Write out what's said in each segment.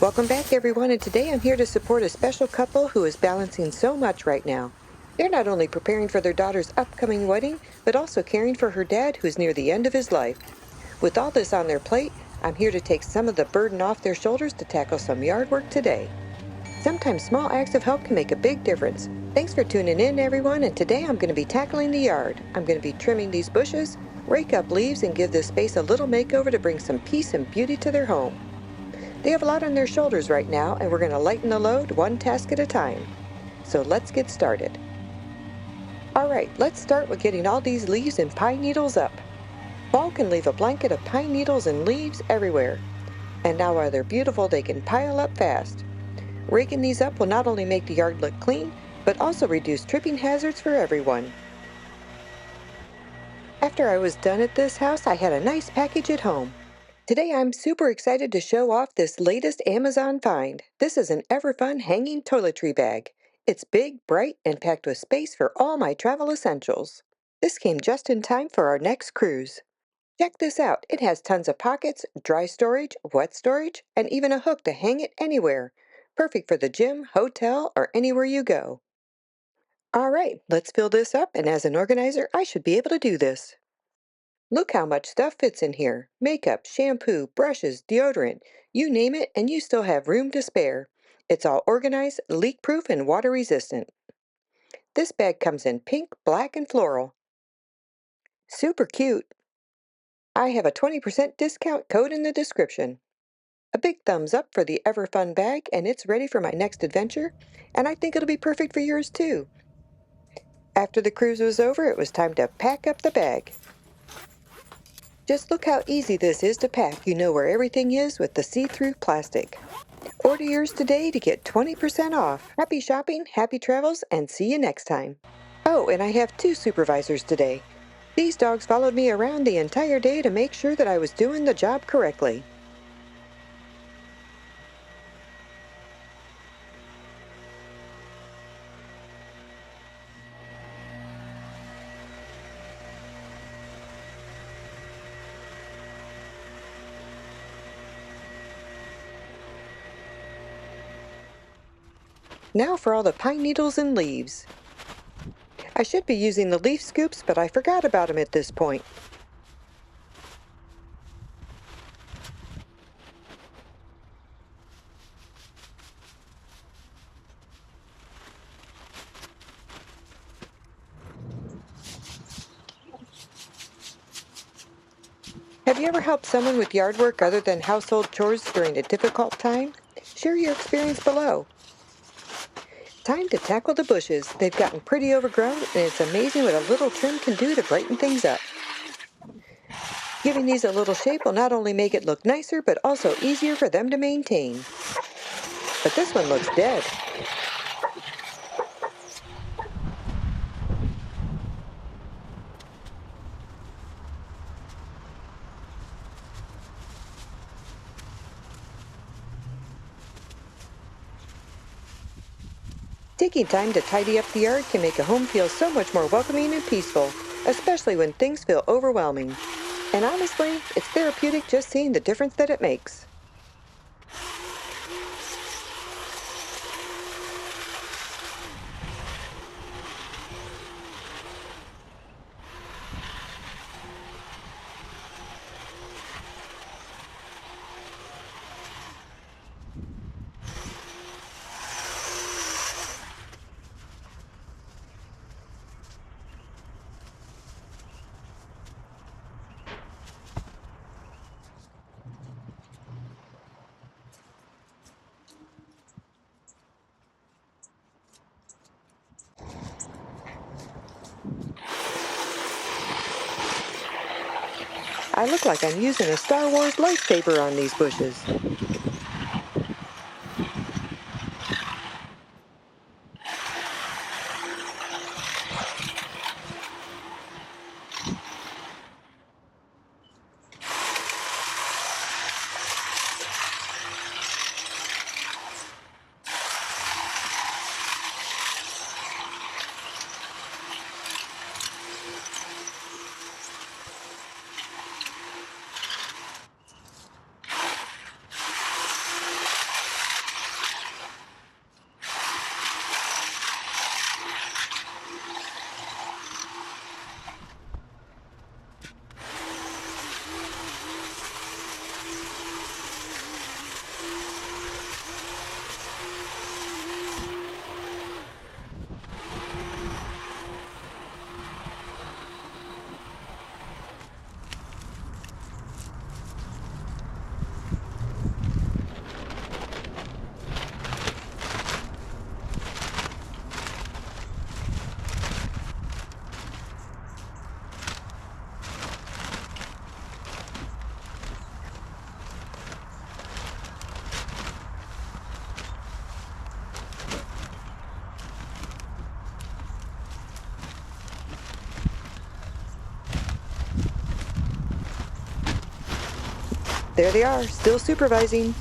Welcome back, everyone, and today I'm here to support a special couple who is balancing so much right now. They're not only preparing for their daughter's upcoming wedding, but also caring for her dad who's near the end of his life. With all this on their plate, I'm here to take some of the burden off their shoulders to tackle some yard work today. Sometimes small acts of help can make a big difference. Thanks for tuning in, everyone, and today I'm going to be tackling the yard. I'm going to be trimming these bushes, rake up leaves, and give this space a little makeover to bring some peace and beauty to their home. They have a lot on their shoulders right now, and we're going to lighten the load one task at a time. So let's get started. All right, let's start with getting all these leaves and pine needles up. Fall can leave a blanket of pine needles and leaves everywhere. And now while they're beautiful, they can pile up fast. Raking these up will not only make the yard look clean, but also reduce tripping hazards for everyone. After I was done at this house, I had a nice package at home. Today I'm super excited to show off this latest Amazon find. This is an Everfun hanging toiletry bag. It's big, bright, and packed with space for all my travel essentials. This came just in time for our next cruise. Check this out. It has tons of pockets, dry storage, wet storage, and even a hook to hang it anywhere. Perfect for the gym, hotel, or anywhere you go. All right, let's fill this up, and as an organizer, I should be able to do this. Look how much stuff fits in here. Makeup, shampoo, brushes, deodorant, you name it, and you still have room to spare. It's all organized, leak-proof, and water-resistant. This bag comes in pink, black, and floral. Super cute. I have a 20% discount code in the description. A big thumbs up for the Everfun bag, and it's ready for my next adventure, and I think it'll be perfect for yours too. After the cruise was over, it was time to pack up the bag. Just look how easy this is to pack. You know where everything is with the see-through plastic. Order yours today to get 20% off. Happy shopping, happy travels, and see you next time. Oh, and I have two supervisors today. These dogs followed me around the entire day to make sure that I was doing the job correctly. Now for all the pine needles and leaves. I should be using the leaf scoops, but I forgot about them at this point. Have you ever helped someone with yard work other than household chores during a difficult time? Share your experience below. Time to tackle the bushes. They've gotten pretty overgrown, and it's amazing what a little trim can do to brighten things up. Giving these a little shape will not only make it look nicer, but also easier for them to maintain. But this one looks dead. Taking time to tidy up the yard can make a home feel so much more welcoming and peaceful, especially when things feel overwhelming. And honestly, it's therapeutic just seeing the difference that it makes. I look like I'm using a Star Wars lightsaber on these bushes. There they are, still supervising.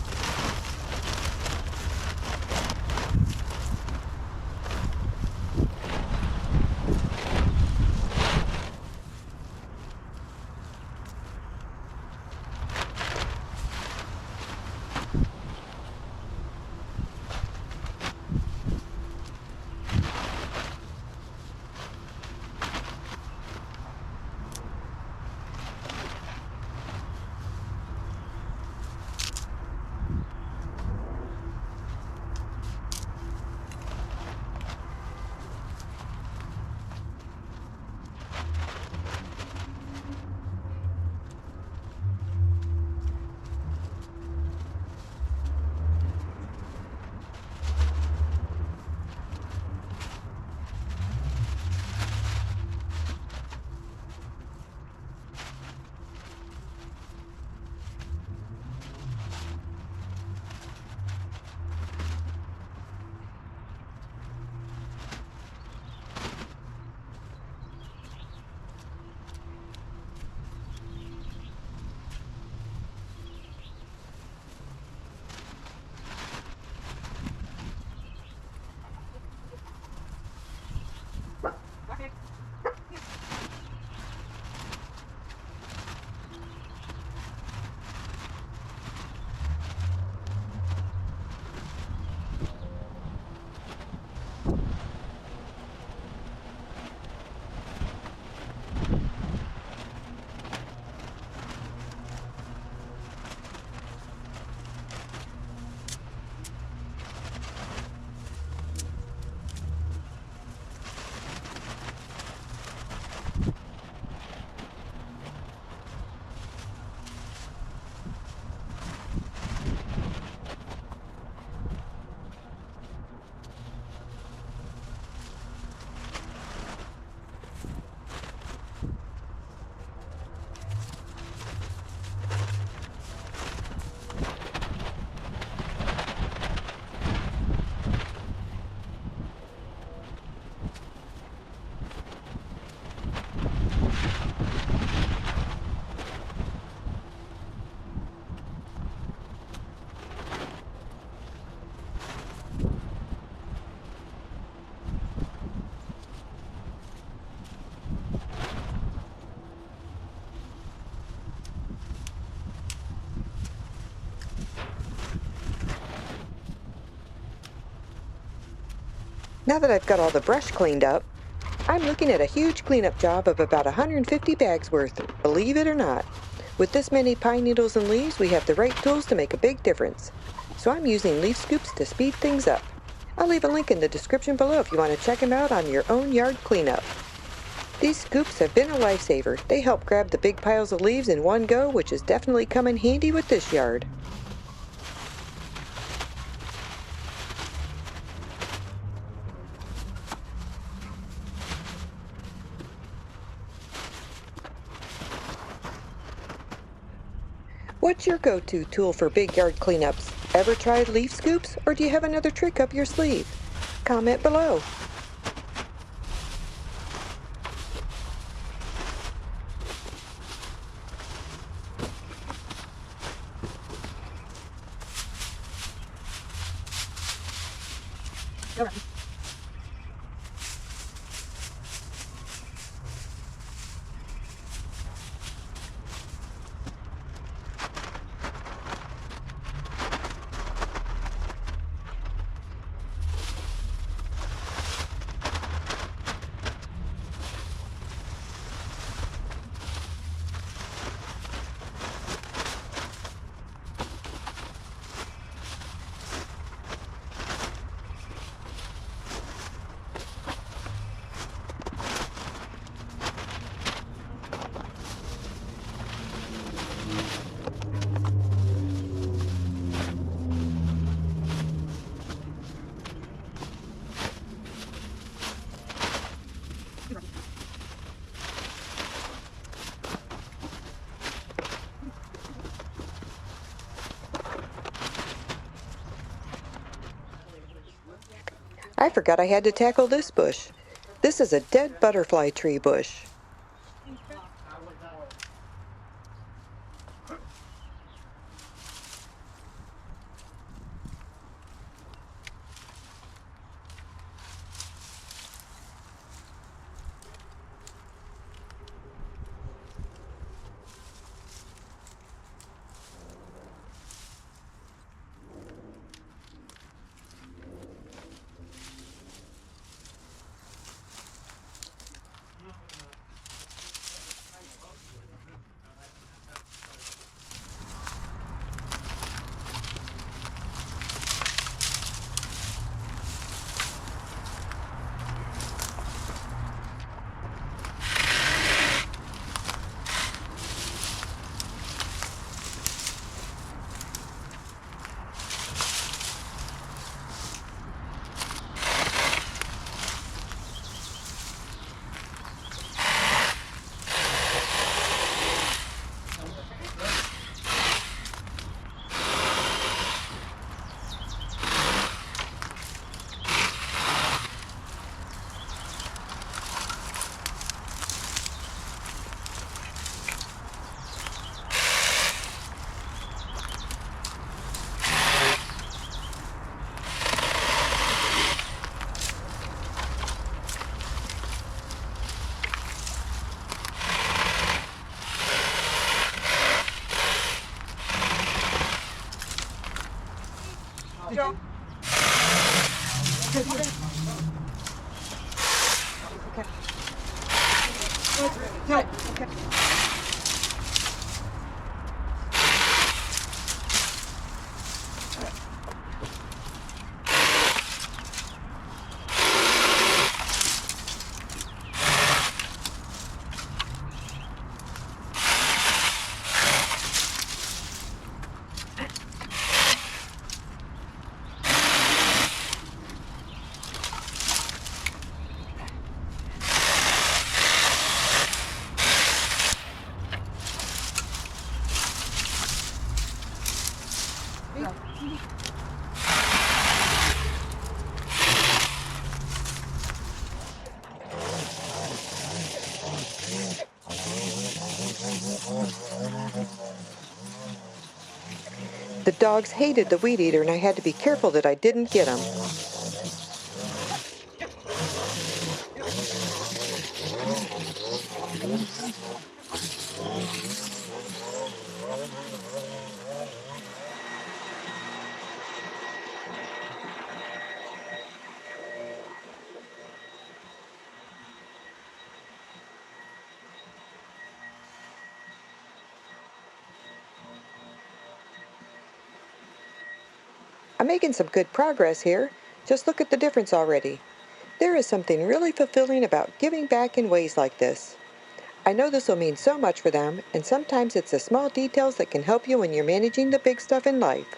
Now that I've got all the brush cleaned up, I'm looking at a huge cleanup job of about 150 bags worth, believe it or not. With this many pine needles and leaves, we have the right tools to make a big difference. So I'm using leaf scoops to speed things up. I'll leave a link in the description below if you want to check them out on your own yard cleanup. These scoops have been a lifesaver. They help grab the big piles of leaves in one go, which is definitely come in handy with this yard. What's your go-to tool for big yard cleanups? Ever tried leaf scoops, or do you have another trick up your sleeve? Comment below. I forgot I had to tackle this bush. This is a dead butterfly tree bush. The dogs hated the weed eater, and I had to be careful that I didn't get them. I'm making some good progress here. Just look at the difference already. There is something really fulfilling about giving back in ways like this. I know this will mean so much for them, and sometimes it's the small details that can help you when you're managing the big stuff in life.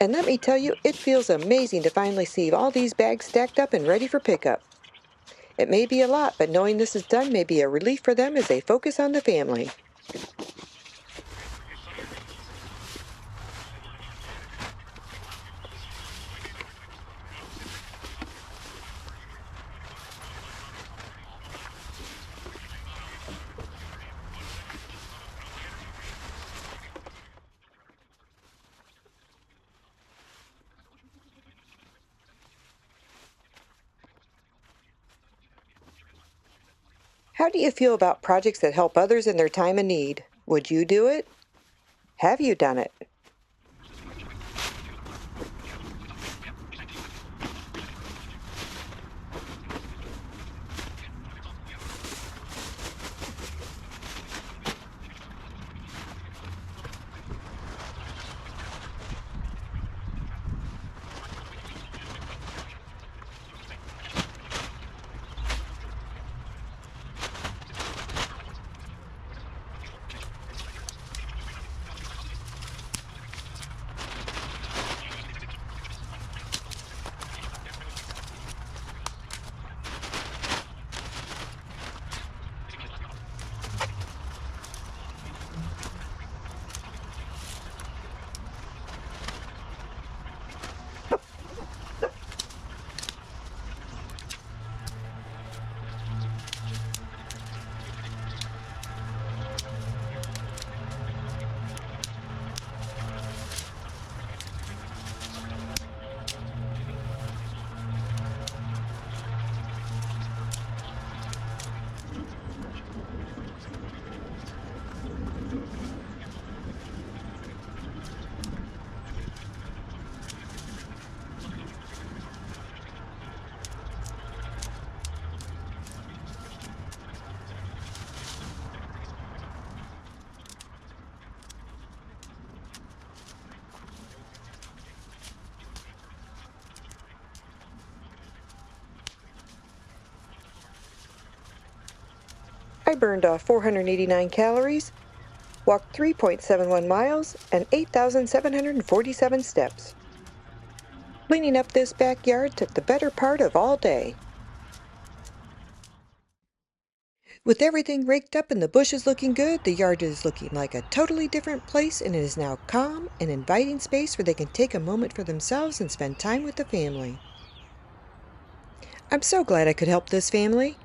And let me tell you, it feels amazing to finally see all these bags stacked up and ready for pickup. It may be a lot, but knowing this is done may be a relief for them as they focus on the family. How do you feel about projects that help others in their time of need? Would you do it? Have you done it? burned off 489 calories, walked 3.71 miles, and 8,747 steps. Cleaning up this backyard took the better part of all day. With everything raked up and the bushes looking good, the yard is looking like a totally different place, and it is now calm and inviting space where they can take a moment for themselves and spend time with the family. I'm so glad I could help this family.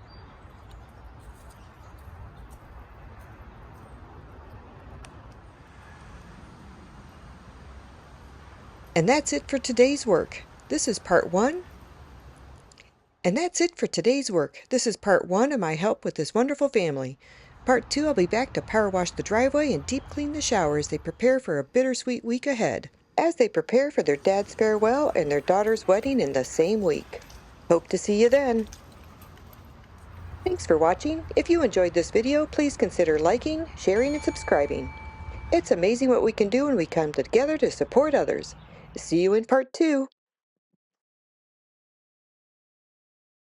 And that's it for today's work. This is part one. And that's it for today's work. This is part one of my help with this wonderful family. Part two, I'll be back to power wash the driveway and deep clean the shower as they prepare for a bittersweet week ahead. As they prepare for their dad's farewell and their daughter's wedding in the same week. Hope to see you then. Thanks for watching. If you enjoyed this video, please consider liking, sharing, and subscribing. It's amazing what we can do when we come together to support others. See you in part two.